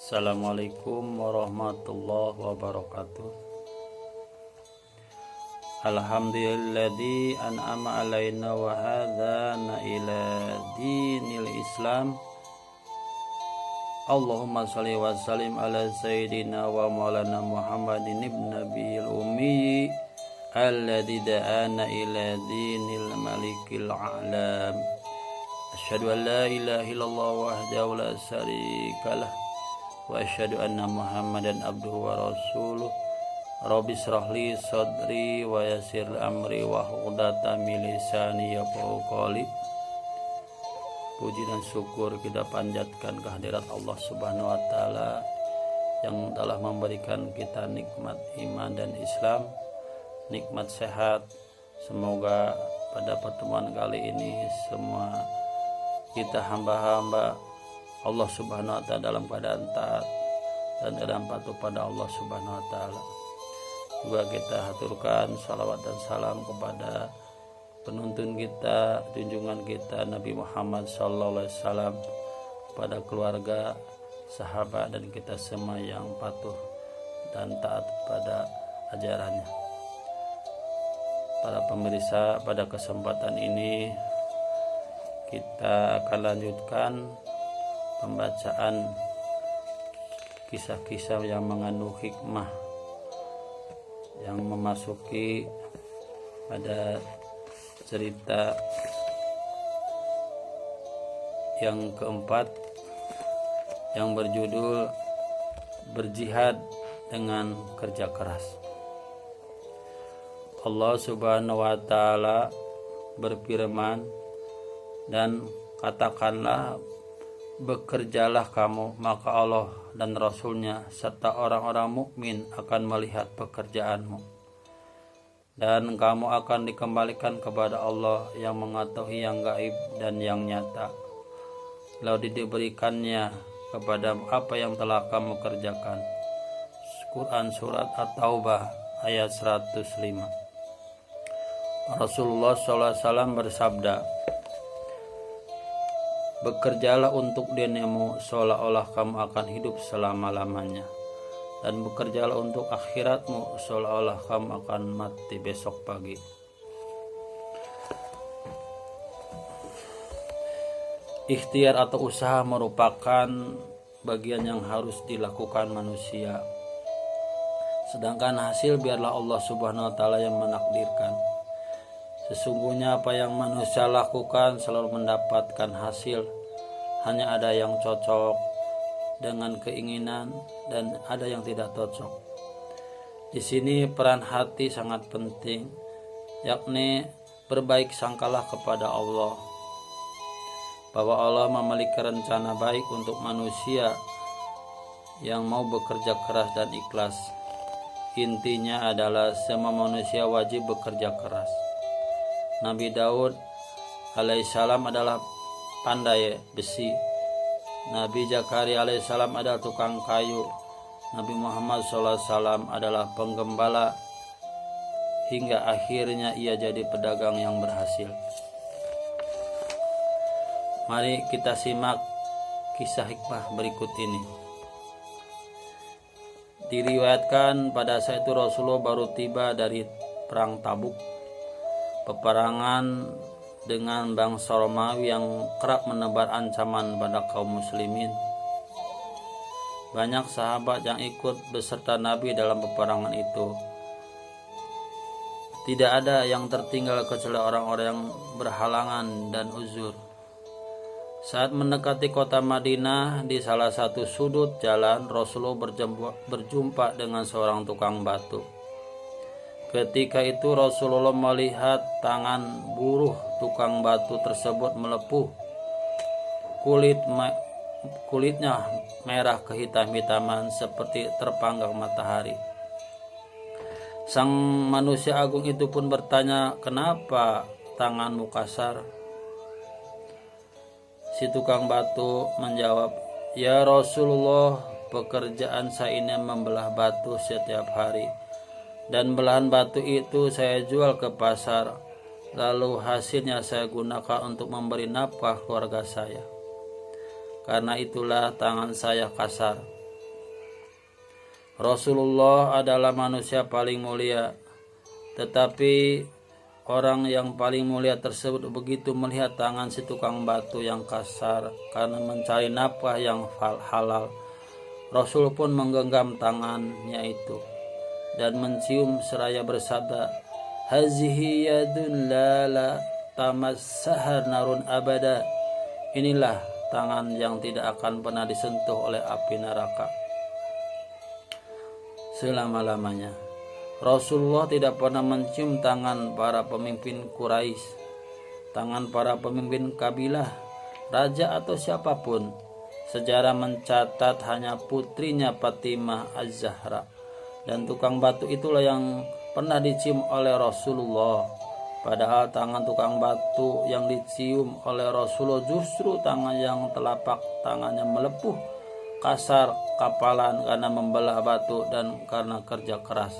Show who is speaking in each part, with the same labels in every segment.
Speaker 1: Assalamualaikum warahmatullahi wabarakatuh. Alhamdulilladzi an'ama alaina wa hadana ila dinil Islam. Allahumma shalli wa sallim ala sayyidina wa maulana Muhammadin ibn nabiyil ummi alladzi da'ana ila dinil malikil a'lam. Asyhadu an la ilaha illallah wahdahu la syarikalah wa asyhadu anna Muhammadan abduhu wa rasuluh. Rabbi shrah li sadri wa yassir amri wa uqdatam min lisani yafqahu qawli. Puji dan syukur kita panjatkan kehadirat Allah Subhanahu wa taala yang telah memberikan kita nikmat iman dan Islam, nikmat sehat. Semoga pada pertemuan kali ini semua kita hamba-hamba Allah Subhanahu wa taala dalam keadaan taat dan dalam patuh pada Allah Subhanahu wa taala. Juga kita haturkan salawat dan salam kepada penuntun kita, junjungan kita Nabi Muhammad sallallahu alaihi wasallam, kepada keluarga, sahabat dan kita semua yang patuh dan taat pada ajarannya. Para pemirsa, pada kesempatan ini kita akan lanjutkan pembacaan kisah-kisah yang mengandung hikmah yang memasuki pada cerita yang keempat yang berjudul berjihad dengan kerja keras. Allah Subhanahu wa taala berfirman, dan katakanlah, bekerjalah kamu, maka Allah dan Rasulnya serta orang-orang mukmin akan melihat pekerjaanmu, dan kamu akan dikembalikan kepada Allah yang mengetahui yang gaib dan yang nyata. Lalu diberikannya kepada apa yang telah kamu kerjakan. Quran Surat At-Taubah ayat 105. Rasulullah SAW bersabda, bekerjalah untuk dirimu seolah-olah kamu akan hidup selama-lamanya, dan bekerjalah untuk akhiratmu seolah-olah kamu akan mati besok pagi. Ikhtiar atau usaha merupakan bagian yang harus dilakukan manusia, sedangkan hasil biarlah Allah Subhanahu wa taala yang menakdirkan. Sesungguhnya apa yang manusia lakukan selalu mendapatkan hasil. Hanya ada yang cocok dengan keinginan dan ada yang tidak cocok. Di sini peran hati sangat penting, yakni berbaik sangkalah kepada Allah, bahwa Allah memiliki rencana baik untuk manusia yang mau bekerja keras dan ikhlas. Intinya adalah semua manusia wajib bekerja keras. Nabi Daud alaihissalam adalah pandai besi. Nabi Zakaria alaihissalam adalah tukang kayu. Nabi Muhammad SAW adalah penggembala, hingga akhirnya ia jadi pedagang yang berhasil. Mari kita simak kisah hikmah berikut ini. Diriwayatkan pada saat itu Rasulullah baru tiba dari perang Tabuk, peperangan dengan bangsa Romawi yang kerap menebar ancaman pada kaum muslimin. Banyak sahabat yang ikut beserta Nabi dalam peperangan itu. Tidak ada yang tertinggal kecuali orang-orang yang berhalangan dan uzur. Saat mendekati kota Madinah, di salah satu sudut jalan Rasulullah berjumpa dengan seorang tukang batu. Ketika itu Rasulullah melihat tangan buruh tukang batu tersebut melepuh. Kulitnya merah kehitam-hitaman seperti terpanggang matahari. Sang manusia agung itu pun bertanya, kenapa tanganmu kasar? Si tukang batu menjawab, ya Rasulullah, pekerjaan saya ini membelah batu setiap hari. Dan belahan batu itu saya jual ke pasar, lalu hasilnya saya gunakan untuk memberi nafkah keluarga saya. Karena itulah tangan saya kasar. Rasulullah adalah manusia paling mulia, tetapi orang yang paling mulia tersebut begitu melihat tangan si tukang batu yang kasar karena mencari nafkah yang halal, Rasul pun menggenggam tangannya itu dan mencium seraya bersabda, "Hazihi yadun la tamassaha narun abada." Inilah tangan yang tidak akan pernah disentuh oleh api neraka selama-lamanya. Rasulullah tidak pernah mencium tangan para pemimpin Quraisy, tangan para pemimpin kabilah, raja atau siapapun. Sejarah mencatat hanya putrinya Fatimah Az-Zahra dan tukang batu itulah yang pernah dicium oleh Rasulullah. Padahal tangan tukang batu yang dicium oleh Rasulullah justru tangan yang telapak tangannya melepuh, kasar, kapalan karena membelah batu dan karena kerja keras.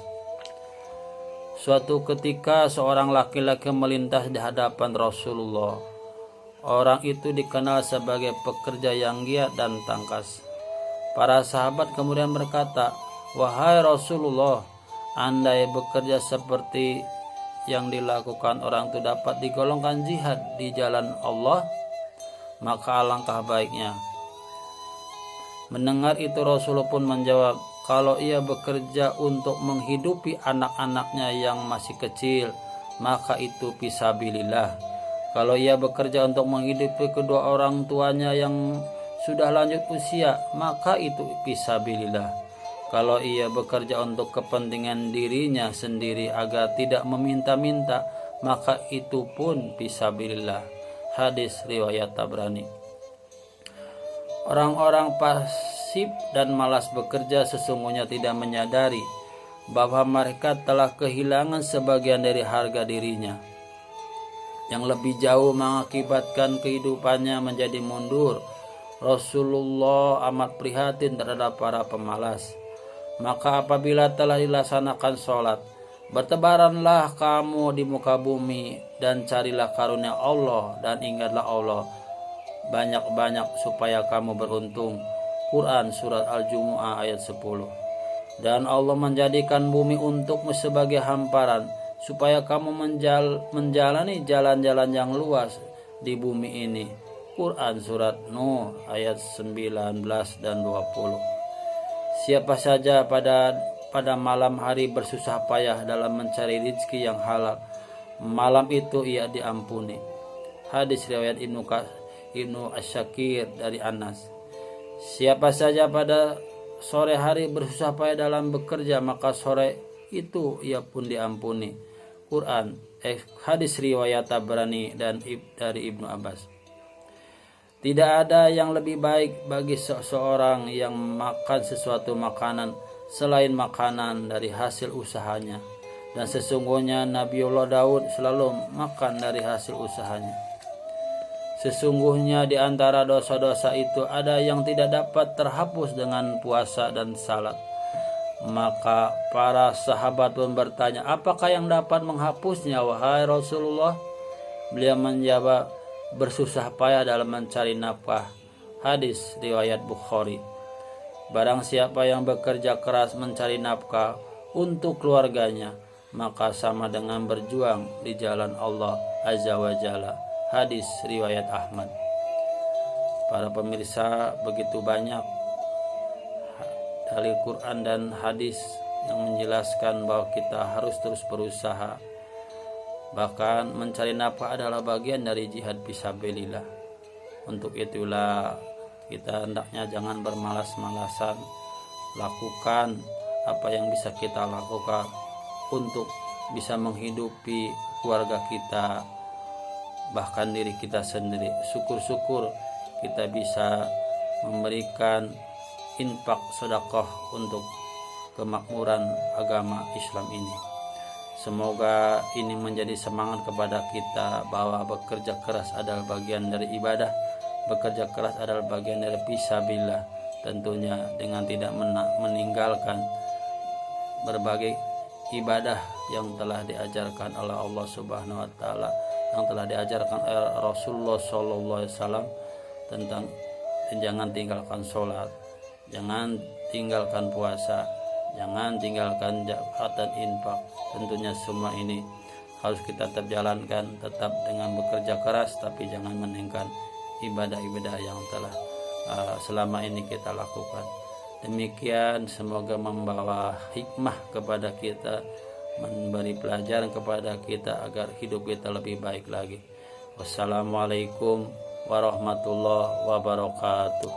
Speaker 1: Suatu ketika seorang laki-laki melintas di hadapan Rasulullah. Orang itu dikenal sebagai pekerja yang giat dan tangkas. Para sahabat kemudian berkata, "Wahai Rasulullah, andai bekerja seperti yang dilakukan orang itu dapat digolongkan jihad di jalan Allah, maka alangkah baiknya." Mendengar itu Rasulullah pun menjawab, kalau ia bekerja untuk menghidupi anak-anaknya yang masih kecil, maka itu fisabilillah. Kalau ia bekerja untuk menghidupi kedua orang tuanya yang sudah lanjut usia, maka itu fisabilillah. Kalau ia bekerja untuk kepentingan dirinya sendiri agar tidak meminta-minta, maka itu pun fisabilillah. Hadis riwayat Tabrani. Orang-orang pasif dan malas bekerja sesungguhnya tidak menyadari bahwa mereka telah kehilangan sebagian dari harga dirinya, yang lebih jauh mengakibatkan kehidupannya menjadi mundur. Rasulullah amat prihatin terhadap para pemalas. Maka apabila telah dilaksanakan sholat, bertebaranlah kamu di muka bumi dan carilah karunia Allah dan ingatlah Allah banyak-banyak supaya kamu beruntung. Quran Surat Al-Jumu'ah ayat 10. Dan Allah menjadikan bumi untukmu sebagai hamparan supaya kamu menjalani jalan-jalan yang luas di bumi ini. Quran Surat Nuh ayat 19 dan 20. Siapa saja pada malam hari bersusah payah dalam mencari rezeki yang halal, malam itu ia diampuni. Hadis riwayat Ibnu Asyakir dari Anas. Siapa saja pada sore hari bersusah payah dalam bekerja, maka sore itu ia pun diampuni. Quran hadis riwayat Tabrani dan dari Ibnu Abbas. Tidak ada yang lebih baik bagi seseorang yang makan sesuatu makanan selain makanan dari hasil usahanya. Dan sesungguhnya Nabiullah Daud selalu makan dari hasil usahanya. Sesungguhnya di antara dosa-dosa itu ada yang tidak dapat terhapus dengan puasa dan salat. Maka para sahabat pun bertanya, apakah yang dapat menghapusnya wahai Rasulullah? Beliau menjawab, bersusah payah dalam mencari nafkah. Hadis riwayat Bukhari. Barang siapa yang bekerja keras mencari nafkah untuk keluarganya, maka sama dengan berjuang di jalan Allah Azza wa Jalla. Hadis riwayat Ahmad. Para pemirsa, begitu banyak dalil Quran dan hadis yang menjelaskan bahwa kita harus terus berusaha. Bahkan mencari nafkah adalah bagian dari jihad fisabilillah. Untuk itulah kita hendaknya jangan bermalas-malasan, lakukan apa yang bisa kita lakukan untuk bisa menghidupi keluarga kita, bahkan diri kita sendiri. Syukur-syukur kita bisa memberikan infak sedekah untuk kemakmuran agama Islam ini. Semoga ini menjadi semangat kepada kita bahwa bekerja keras adalah bagian dari ibadah, bekerja keras adalah bagian dari fisabilillah, tentunya dengan tidak meninggalkan berbagai ibadah yang telah diajarkan oleh Allah Subhanahu wa taala, yang telah diajarkan oleh Rasulullah sallallahu alaihi wasallam tentang jangan tinggalkan sholat, jangan tinggalkan puasa, Jangan tinggalkan jabatan infak. Tentunya semua ini harus kita tetap jalankan, tetap dengan bekerja keras, tapi jangan meninggalkan ibadah-ibadah yang telah selama ini kita lakukan. Demikian, semoga membawa hikmah kepada kita, memberi pelajaran kepada kita agar hidup kita lebih baik lagi. Wassalamualaikum warahmatullahi wabarakatuh.